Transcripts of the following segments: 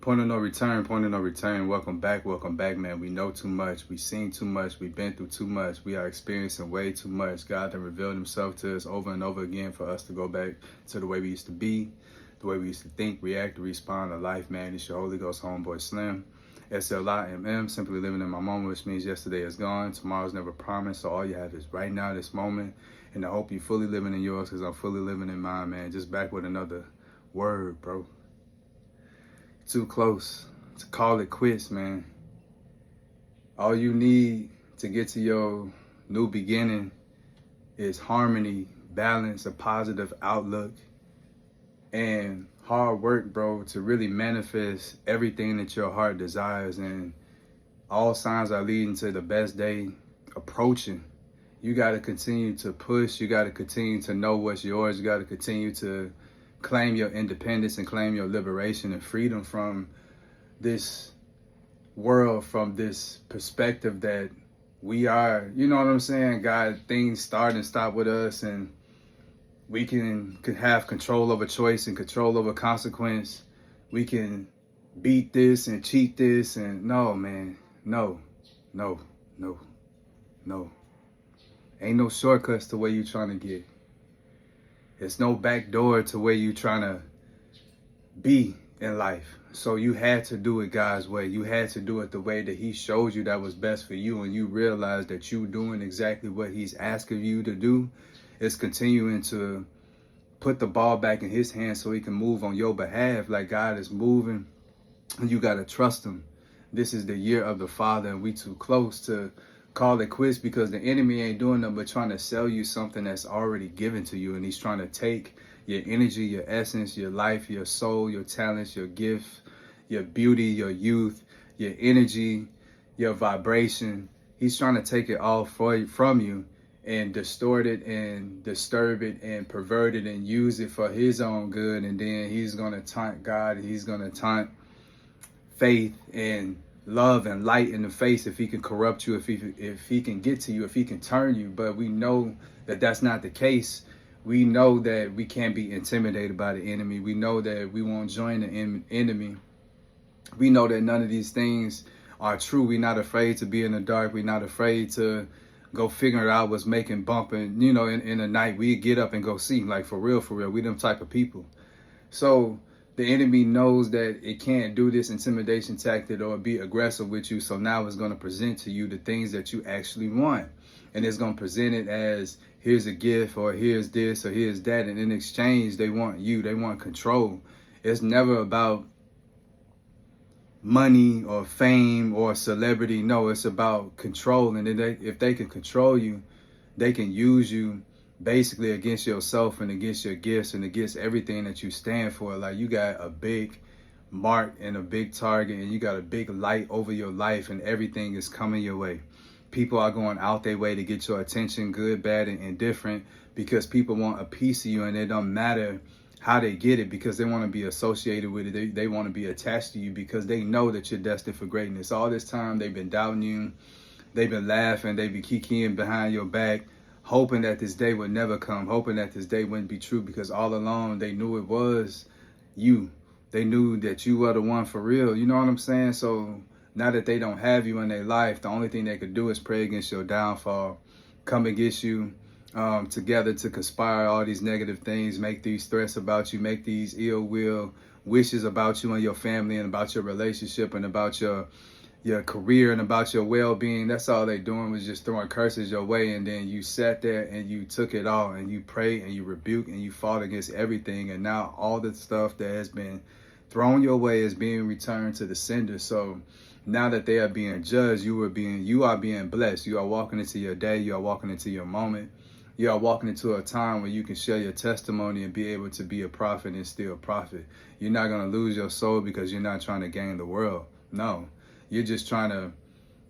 Point of no return, point of no return. Welcome back, man. We know too much. We've seen too much. We've been through too much. We are experiencing way too much. God has revealed himself to us over and over again for us to go back to the way we used to be, the way we used to think, react, respond to life, man. It's your Holy Ghost homeboy Slim. SLIMM, simply living in my moment, which means yesterday is gone. Tomorrow's never promised. So all you have is right now, this moment. And I hope you're fully living in yours because I'm fully living in mine, man. Just back with another word, bro. Too close to call it quits, man. All you need to get to your new beginning is harmony, balance, a positive outlook, and hard work, bro, to really manifest everything that your heart desires. And all signs are leading to the best day approaching. You got to continue to push. You got to continue to know what's yours. You got to continue to claim your independence and claim your liberation and freedom from this world, from this perspective that we are, you know what I'm saying? God, things start and stop with us, and we can have control over choice and control over consequence. We can beat this and cheat this, and no, man, no. Ain't no shortcuts to where you trying to get. There's no back door to where you trying to be in life. So you had to do it God's way. You had to do it the way that he showed you that was best for you. And you realize that you doing exactly what he's asking you to do is continuing to put the ball back in his hands so he can move on your behalf. Like God is moving, and you got to trust him. This is the year of the Father, and we too close to call it quits because the enemy ain't doing nothing but trying to sell you something that's already given to you. And he's trying to take your energy, your essence, your life, your soul, your talents, your gift, your beauty, your youth, your energy, your vibration. He's trying to take it all from you and distort it and disturb it and pervert it and use it for his own good. And then he's going to taunt God. He's going to taunt faith and love and light in the face if he can corrupt you, if he can get to you, if he can turn you. But we know that that's not the case. We know that we can't be intimidated by the enemy. We know that we won't join the enemy. We know that none of these things are true. We're not afraid to be in the dark. We're not afraid to go figure out what's making bumping. You know, in the night, we get up and go see, like for real. We them type of people. So the enemy knows that it can't do this intimidation tactic or be aggressive with you. So now it's going to present to you the things that you actually want. And it's going to present it as here's a gift or here's this or here's that. And in exchange, they want you. They want control. It's never about money or fame or celebrity. No, it's about control. And if they can control you, they can use you basically against yourself and against your gifts and against everything that you stand for. Like you got a big mark and a big target and you got a big light over your life and everything is coming your way. People are going out their way to get your attention, good, bad, and indifferent, because people want a piece of you and it don't matter how they get it because they want to be associated with it. They want to be attached to you because they know that you're destined for greatness. All this time they've been doubting you. They've been laughing. They've been kikiing behind your back, hoping that this day would never come, hoping that this day wouldn't be true, because all along they knew it was you. They knew that you were the one for real. You know what I'm saying? So now that they don't have you in their life, the only thing they could do is pray against your downfall, come against you together to conspire all these negative things, make these threats about you, make these ill will wishes about you and your family and about your relationship and about your career and about your well-being. That's all they doing, was just throwing curses your way. And then you sat there and you took it all and you prayed and you rebuked and you fought against everything. And now all the stuff that has been thrown your way is being returned to the sender. So now that they are being judged, you are being blessed. You are walking into your day. You are walking into your moment. You are walking into a time where you can share your testimony and be able to be a prophet and still profit. You're not going to lose your soul because you're not trying to gain the world. No. You're just trying to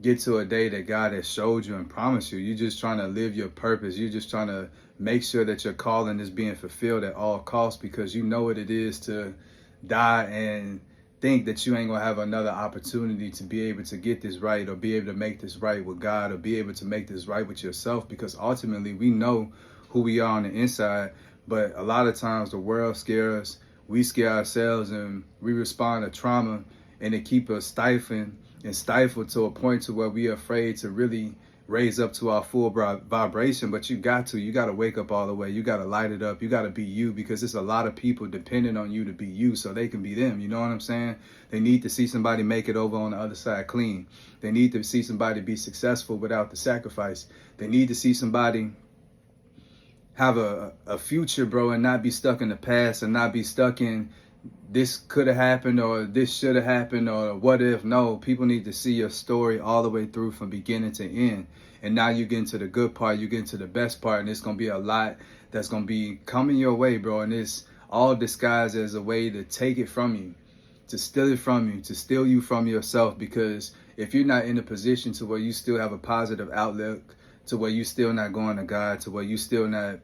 get to a day that God has showed you and promised you. You're just trying to live your purpose. You're just trying to make sure that your calling is being fulfilled at all costs, because you know what it is to die and think that you ain't going to have another opportunity to be able to get this right or be able to make this right with God or be able to make this right with yourself, because ultimately we know who we are on the inside. But a lot of times the world scares us, we scare ourselves, and we respond to trauma and it keep us stifled to a point to where we are afraid to really raise up to our full vibration. But you got to wake up all the way. You got to light it up. You got to be you, because there's a lot of people depending on you to be you so they can be them. You know what I'm saying? They need to see somebody make it over on the other side clean. They need to see somebody be successful without the sacrifice. They need to see somebody have a future, bro, and not be stuck in the past, and not be stuck in this could have happened or this should have happened or what if. No, people need to see your story all the way through from beginning to end. And now you get into the good part, you get into the best part, and it's going to be a lot that's going to be coming your way, bro. And it's all disguised as a way to take it from you, to steal it from you, to steal you from yourself. Because if you're not in a position to where you still have a positive outlook, to where you still not going to God, to where you still not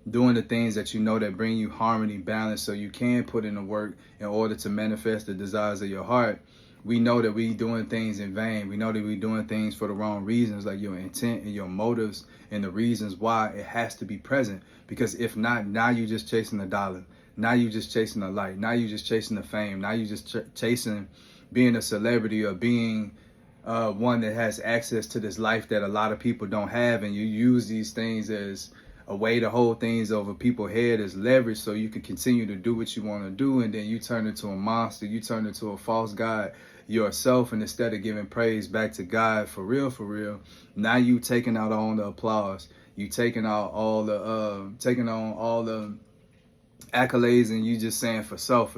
doing the things that you know that bring you harmony, balance, so you can put in the work in order to manifest the desires of your heart, we know that we doing things in vain. We know that we doing things for the wrong reasons, like your intent and your motives and the reasons why it has to be present. Because if not, now you just chasing the dollar. Now you just chasing the light. Now you just chasing the fame. Now you just chasing being a celebrity or being one that has access to this life that a lot of people don't have. And you use these things as a way to hold things over people's head as leverage so you can continue to do what you want to do, and then you turn into a monster, you turn into a false god yourself, and instead of giving praise back to God for real, now you taking out all the applause, you taking out all the taking on all the accolades, and you just saying for self.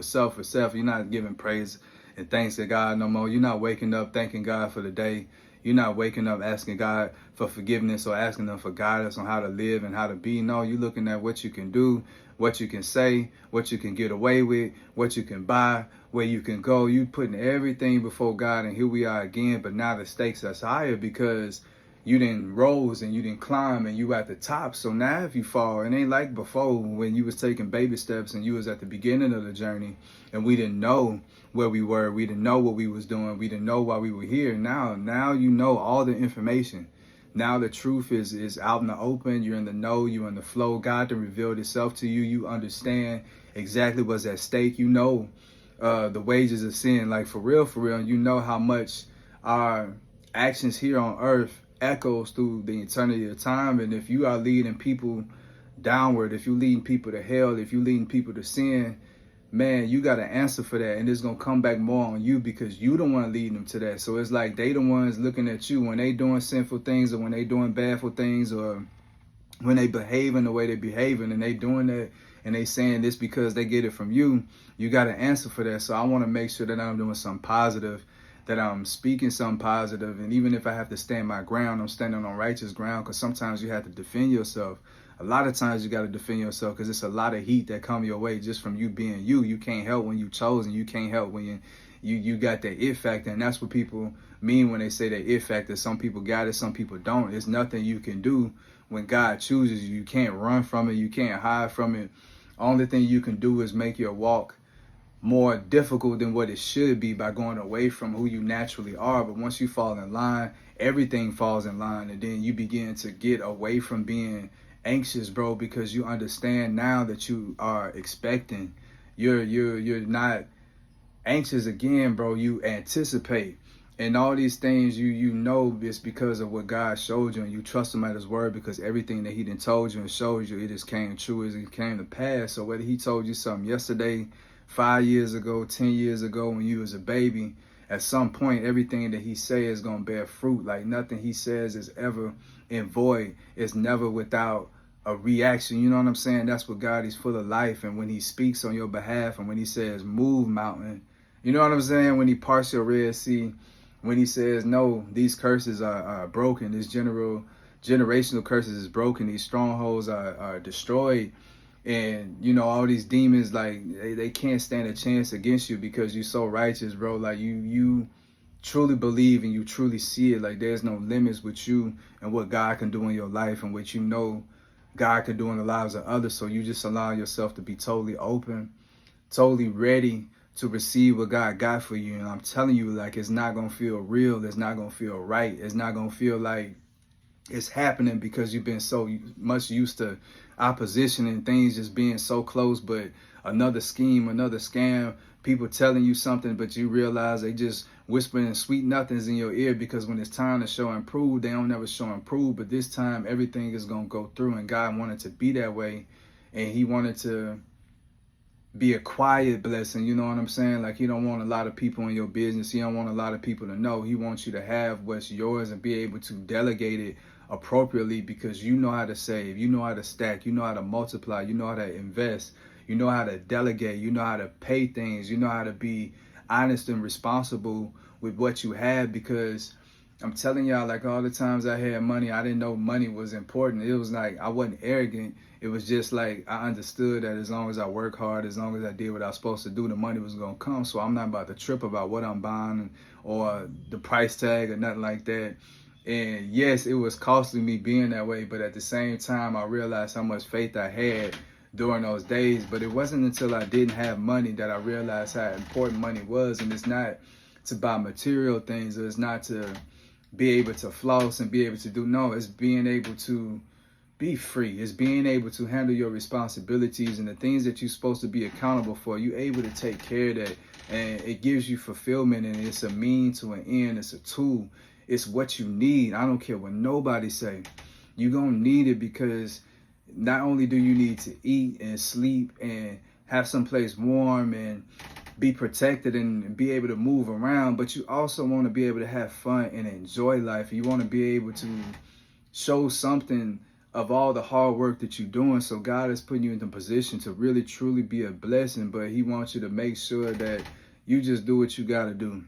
You're not giving praise and thanks to God no more. You're not waking up thanking God for the day. You're not waking up asking God for forgiveness or asking them for guidance on how to live and how to be. No, you're looking at what you can do, what you can say, what you can get away with, what you can buy, where you can go. You putting everything before God, and here we are again. But now the stakes are higher because you didn't rose and you didn't climb and you at the top. So now if you fall, it ain't like before when you was taking baby steps and you was at the beginning of the journey and we didn't know where we were. We didn't know what we was doing. We didn't know why we were here. Now you know all the information. Now the truth is out in the open. You're in the know. You're in the flow. God done revealed itself to you. You understand exactly what's at stake. You know the wages of sin. Like for real. You know how much our actions here on earth echoes through the eternity of time. And if you are leading people downward, if you're leading people to hell, if you're leading people to sin, man, you got to answer for that. And it's going to come back more on you because you don't want to lead them to that. So it's like they the ones looking at you when they doing sinful things or when they doing badful things or when they behaving the way they behaving and they doing that and they saying this because they get it from you. You got to answer for that. So I want to make sure that I'm doing something positive, that I'm speaking something positive. And even if I have to stand my ground, I'm standing on righteous ground, because sometimes you have to defend yourself. A lot of times you got to defend yourself because it's a lot of heat that come your way just from you being you. You can't help when you chosen. You can't help when you got that it factor. And that's what people mean when they say that it factor. Some people got it, some people don't. It's nothing you can do when God chooses you. You can't run from it. You can't hide from it. Only thing you can do is make your walk more difficult than what it should be by going away from who you naturally are. But once you fall in line, everything falls in line, and then you begin to get away from being anxious, bro, because you understand now that you are expecting. You're not anxious again, bro. You anticipate. And all these things you know it's because of what God showed you, and you trust him at his word, because everything that he done told you and showed you, it just came true, it came to pass. So whether he told you something yesterday, 5 years ago, 10 years ago, when you was a baby, at some point, everything that he says is going to bear fruit. Like nothing he says is ever in void. It's never without a reaction. You know what I'm saying? That's what God is, full of life. And when he speaks on your behalf, and when he says, move mountain, you know what I'm saying? When he parts your Red Sea, when he says, no, these curses are broken. This generational curses is broken. These strongholds are destroyed. And, you know, all these demons, like, they can't stand a chance against you because you're so righteous, bro. Like, you truly believe and you truly see it. Like, there's no limits with you and what God can do in your life and what you know God can do in the lives of others. So you just allow yourself to be totally open, totally ready to receive what God got for you. And I'm telling you, like, it's not going to feel real. It's not going to feel right. It's not going to feel like it's happening because you've been so much used to opposition and things just being so close. But another scheme, another scam, people telling you something, but you realize they just whispering sweet nothings in your ear, because when it's time to show and prove, they don't never show and prove. But this time everything is going to go through, and God wanted to be that way, and he wanted to be a quiet blessing. You know what I'm saying? Like, you don't want a lot of people in your business. You don't want a lot of people to know. He wants you to have what's yours and be able to delegate it appropriately, because you know how to save, you know how to stack, you know how to multiply, you know how to invest, you know how to delegate, you know how to pay things, you know how to be honest and responsible with what you have. Because I'm telling y'all, like, all the times I had money, I didn't know money was important. It was like, I wasn't arrogant. It was just like, I understood that as long as I work hard, as long as I did what I was supposed to do, the money was going to come. So I'm not about to trip about what I'm buying or the price tag or nothing like that. And yes, it was costing me being that way, but at the same time, I realized how much faith I had during those days. But it wasn't until I didn't have money that I realized how important money was. And it's not to buy material things, or it's not to be able to floss and be able to do, no, it's being able to be free. It's being able to handle your responsibilities and the things that you're supposed to be accountable for. You're able to take care of that, and it gives you fulfillment, and it's a means to an end. It's a tool. It's what you need. I don't care what nobody say. You're going to need it, because not only do you need to eat and sleep and have someplace warm and be protected and be able to move around, but you also want to be able to have fun and enjoy life. You want to be able to show something of all the hard work that you're doing. So God is putting you in the position to really truly be a blessing, but he wants you to make sure that you just do what you got to do.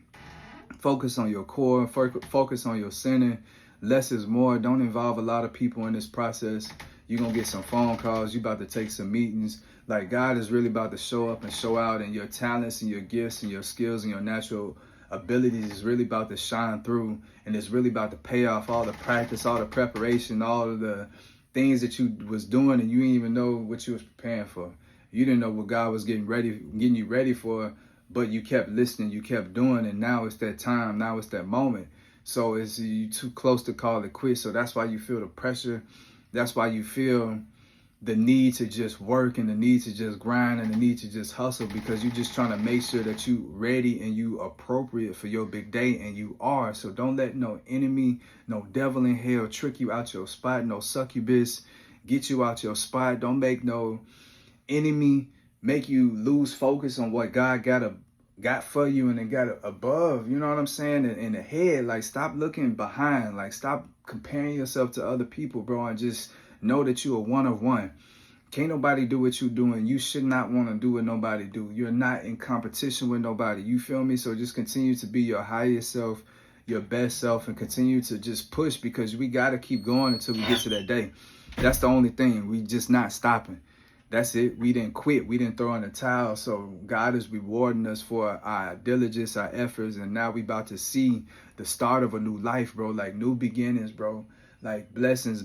Focus on your core, focus on your center. Less is more. Don't involve a lot of people in this process. You're going to get some phone calls. You're about to take some meetings. Like, God is really about to show up and show out, and your talents and your gifts and your skills and your natural abilities is really about to shine through, and it's really about to pay off all the practice, all the preparation, all of the things that you was doing, and you didn't even know what you was preparing for. You didn't know what God was getting you ready for, but you kept listening, you kept doing, and now it's that time, now it's that moment. So it's you too close to call it quits. So that's why you feel the pressure. That's why you feel the need to just work and the need to just grind and the need to just hustle, because you're just trying to make sure that you ready and you appropriate for your big day, and you are. So don't let no enemy, no devil in hell trick you out your spot, no succubus get you out your spot. Don't make no enemy make you lose focus on what God got for you and then got above, you know what I'm saying, in the head. Like, stop looking behind, like, stop comparing yourself to other people, bro, and just know that you are one of one. Can't nobody do what you doing. You should not want to do what nobody do. You're not in competition with nobody. You feel me? So just continue to be your highest self, your best self, and continue to just push, because we got to keep going until we get to that day. That's the only thing. We just not stopping. That's it. We didn't quit. We didn't throw in the towel. So God is rewarding us for our diligence, our efforts. And now we about to see the start of a new life, bro. Like, new beginnings, bro. Like, blessings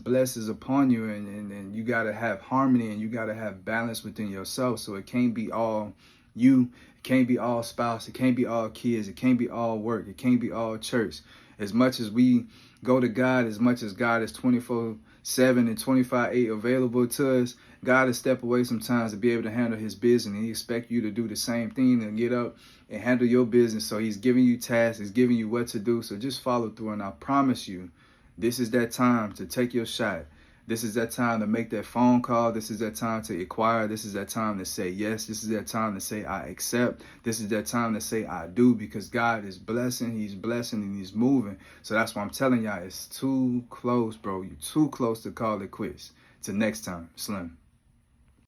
upon you. And you got to have harmony, and you got to have balance within yourself. So it can't be all you. It can't be all spouse. It can't be all kids. It can't be all work. It can't be all church. As much as we go to God, as much as God is 24/7 and 25/8 available to us, God will step away sometimes to be able to handle his business. And he expects you to do the same thing and get up and handle your business. So he's giving you tasks, he's giving you what to do. So just follow through. And I promise you, this is that time to take your shot. This is that time to make that phone call. This is that time to acquire. This is that time to say yes. This is that time to say I accept. This is that time to say I do, because God is blessing. He's blessing and he's moving. So that's why I'm telling y'all, it's too close, bro. You're too close to call it quits. Till next time, Slim.